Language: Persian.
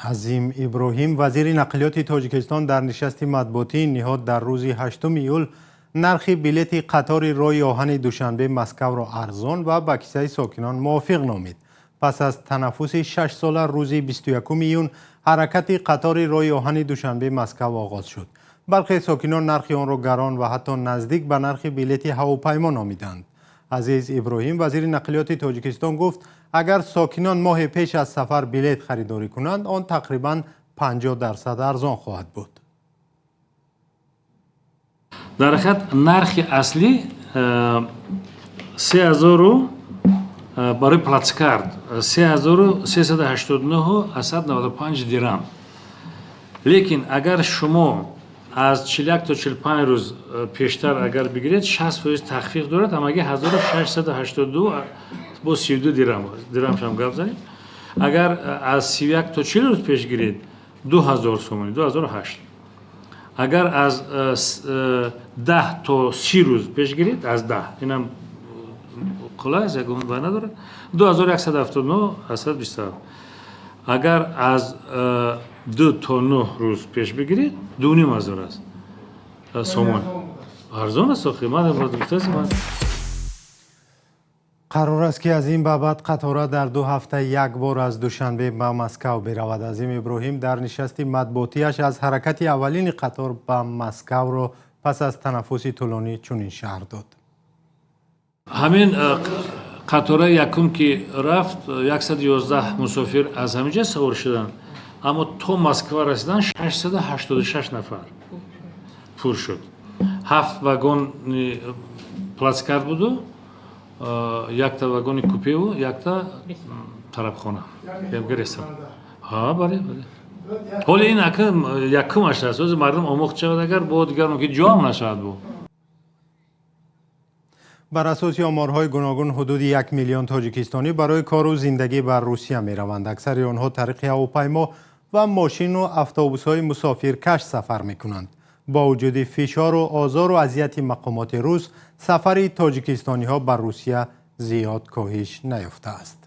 عظیم ابراهیم وزیر نقلیات تاجیکستان در نشست مطبوعاتی نهاد در روز 8 ایول نرخ بلیط قطار راه آهن دوشنبه مسکو را ارزان و با کیسه ساکنان موافق نامید. پس از تنفس 6 ساله روز 21 ایون حرکت قطار راه آهن دوشنبه مسکو آغاز شد. برخی ساکنان نرخ آن را گران و حتی نزدیک به نرخ بلیط هواپیما نامیدند. عزیز ابراهیم وزیر نقلیات تاجیکستان گفت اگر ساکنان ماه پیش از سفر بلیط خریداری کنند آن تقریباً 50% ارزان خواهد بود. در حقیقت نرخ اصلی 3000 برای پلацкарт 3389.95 درهم. لیکن اگر شما از 41 تا 45 روز پیشتر اگر بگیرید 60% تخفیف دارد، اما اگه 1682 با 32 درهم شما گپ زنید. اگر از 31 تا 40 روز پیش گیرید 2000 سومانی 2008. اگر از 10 تا 30 روز پیش گیرید از 10 اینم کلاه از یکم با نداره 2179 827. اگر از 2 تا 9 روز پیش بگیرید 2500 است سومان ارزان است. قرار است که از این بابت قطار در 2 هفته یک بار از دوشنبه به مسکو برود. عظیم ابراهیم در نشست مطبوعاتیش از حرکت اولین قطار به مسکو را پس از تنفس طولانی چنین شرح داد. همین قطار یکم که رفت 111 مسافر از همینجا سوار شدند، اما تا مسکو رسیدن 686 نفر پر شد. 7 واگن پلацкарт بود، یک تا واگن کوپه و یک تا طرفخانه. ها بله. حالا این یکمش است. مردم آموخت شود اگر با دیگران که جا هم نشود بود. بر اساس آمارهای گوناگون حدود 1 میلیون تاجیکستانی برای کار و زندگی بر روسیه می روند. اکثر آنها طریق هواپیما و ماشین و اتوبوس‌های مسافرکش سفر می کنند. با وجود فشار و آزار و اذیت مقامات روس، سفر تاجیکستانی ها بر روسیه زیاد کاهش نیافته است.